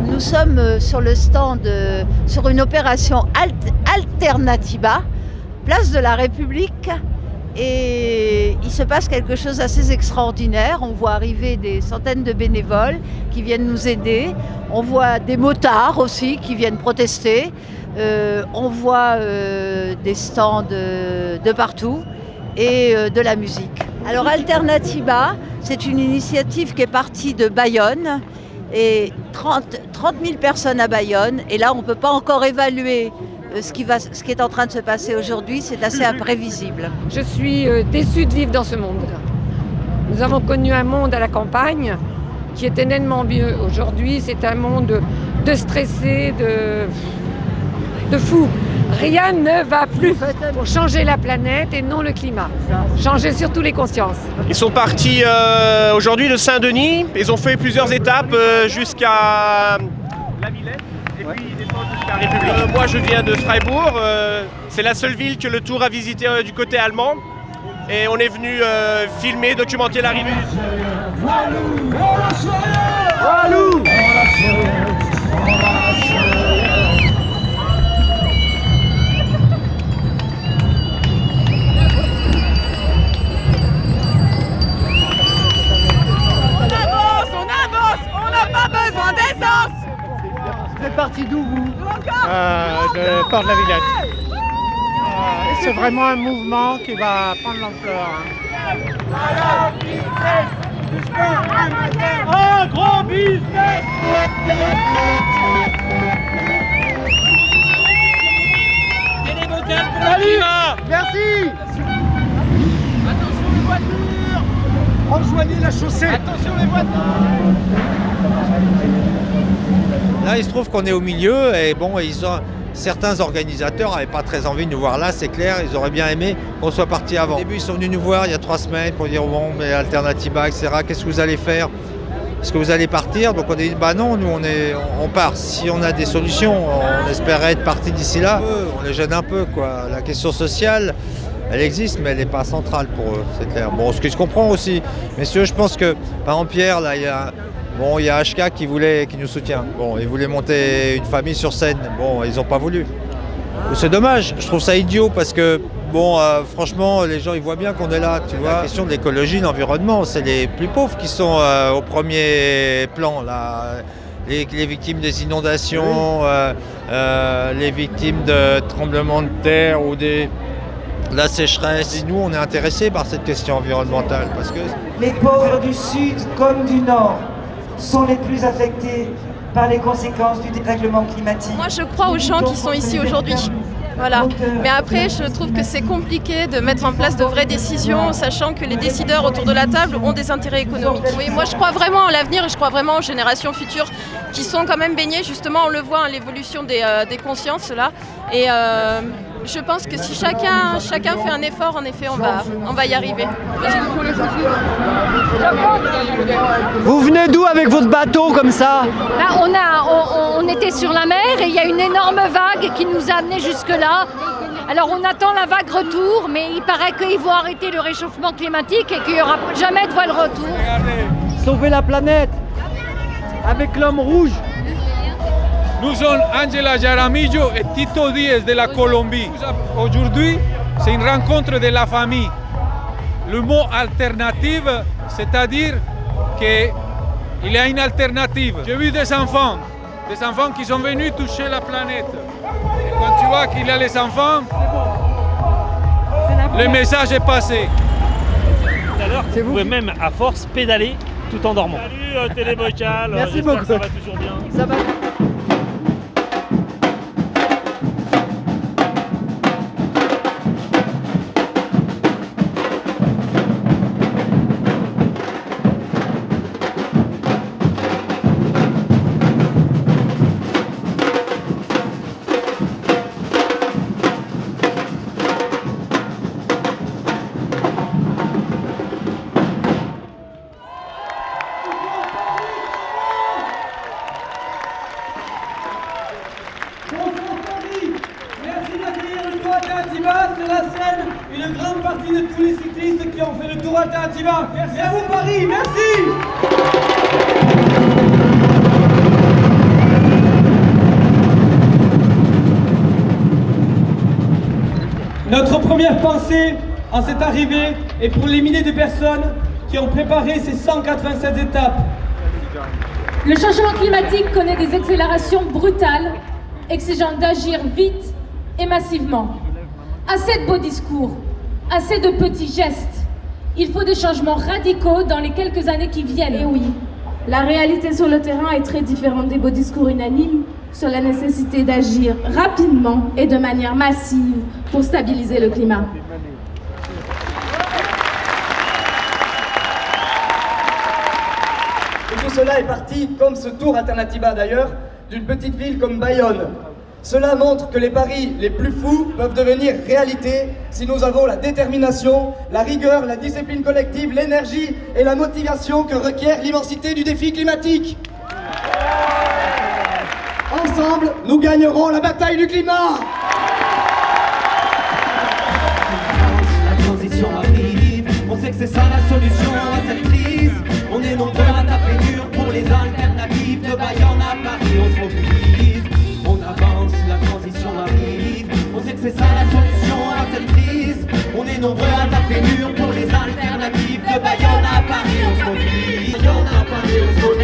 Nous sommes sur le stand, sur une opération Alternativa, place de la République, et il se passe quelque chose d'assez extraordinaire. On voit arriver des centaines de bénévoles qui viennent nous aider, on voit des motards aussi qui viennent protester, on voit des stands de partout et de la musique. Alors Alternativa, c'est une initiative qui est partie de Bayonne, et 30 000 personnes à Bayonne, et là on ne peut pas encore évaluer ce qui est en train de se passer aujourd'hui, c'est assez imprévisible. Je suis déçue de vivre dans ce monde-là. Nous avons connu un monde à la campagne qui était nettement mieux. Aujourd'hui, c'est un monde de stressés, de fous. Rien ne va plus pour changer la planète et non le climat. Changer surtout les consciences. Ils sont partis aujourd'hui de Saint-Denis. Ils ont fait plusieurs étapes jusqu'à la Villette et puis ils descendent jusqu'à la République. Moi, je viens de Freiburg. C'est la seule ville que le Tour a visité du côté allemand. Et on est venu filmer, documenter l'arrivée. Walou. Vous êtes parti d'où vous? De Port de la Villette. C'est vraiment un mouvement qui va prendre l'ampleur. Un gros business. Salut. Merci. Attention les voitures. Rejoignez la chaussée. Attention les voitures. Là, il se trouve qu'on est au milieu et bon, certains organisateurs n'avaient pas très envie de nous voir là, c'est clair. Ils auraient bien aimé qu'on soit parti avant. Au début, ils sont venus nous voir il y a 3 semaines pour dire bon, mais Alternativa, etc. Qu'est-ce que vous allez faire? Est-ce que vous allez partir? Donc on a dit bah non, nous on part. Si on a des solutions, on espérait être parti d'ici là. On les gêne un peu quoi. La question sociale, elle existe, mais elle n'est pas centrale pour eux, c'est clair. Bon, ce que je comprends aussi, messieurs, je pense que par exemple Pierre, là, il y a HK qui nous soutient. Bon, ils voulaient monter une famille sur scène. Bon, ils n'ont pas voulu. C'est dommage. Je trouve ça idiot parce que, bon, franchement, les gens, ils voient bien qu'on est là. Tu vois, la question de l'écologie, de l'environnement, c'est les plus pauvres qui sont au premier plan, là. Les victimes des inondations, les victimes de tremblements de terre ou de la sécheresse. Et nous, on est intéressés par cette question environnementale parce que les pauvres du Sud comme du Nord sont les plus affectés par les conséquences du dérèglement climatique. Moi, je crois aux gens qui sont ici aujourd'hui. Voilà. Mais après, je trouve que c'est compliqué de mettre en place de vraies décisions, sachant que les décideurs autour de la table ont des intérêts économiques. Oui, moi, je crois vraiment en l'avenir et je crois vraiment aux générations futures qui sont quand même baignées. Justement, on le voit, hein, l'évolution des consciences là. Et je pense que si chacun fait un effort, en effet, on va y arriver. Vous venez d'où avec votre bateau comme ça? Là, on était sur la mer et il y a une énorme vague qui nous a amenés jusque-là. Alors on attend la vague retour, mais il paraît qu'ils vont arrêter le réchauffement climatique et qu'il n'y aura jamais de voile retour. Sauver la planète avec l'homme rouge. Nous sommes Angela Jaramillo et Tito Díez de la Colombie. Aujourd'hui, c'est une rencontre de la famille. Le mot alternative, c'est-à-dire qu'il y a une alternative. J'ai vu des enfants qui sont venus toucher la planète. Et quand tu vois qu'il y a les enfants, le message est passé. Tout à l'heure, vous pouvez même à force pédaler tout en dormant. Salut Télébocal, merci beaucoup. ça va toujours bien. Ça va. Alternativa, c'est la scène, une grande partie de tous les cyclistes qui ont fait le Tour Alternativa. Merci à vous Paris, merci. Notre première pensée en cette arrivée est pour les milliers de personnes qui ont préparé ces 187 étapes. Le changement climatique connaît des accélérations brutales, exigeant d'agir vite et massivement. Assez de beaux discours, assez de petits gestes. Il faut des changements radicaux dans les quelques années qui viennent. Et oui, la réalité sur le terrain est très différente des beaux discours unanimes sur la nécessité d'agir rapidement et de manière massive pour stabiliser le climat. Et tout cela est parti, comme ce Tour Alternativa d'ailleurs, d'une petite ville comme Bayonne. Cela montre que les paris les plus fous peuvent devenir réalité si nous avons la détermination, la rigueur, la discipline collective, l'énergie et la motivation que requiert l'immensité du défi climatique. Ensemble, nous gagnerons la bataille du climat. La transition arrive, on sait que c'est ça la solution à cette crise. On est nombreux à taper dur pour les alternatives. De Bayonne à Paris, on se mobilise. On avance, la transition arrive. On sait que c'est ça la solution à cette crise. On est nombreux à taper dur pour les alternatives. De Bayonne à Paris, on se mobilise. Bayonne à Paris, on se mobilise.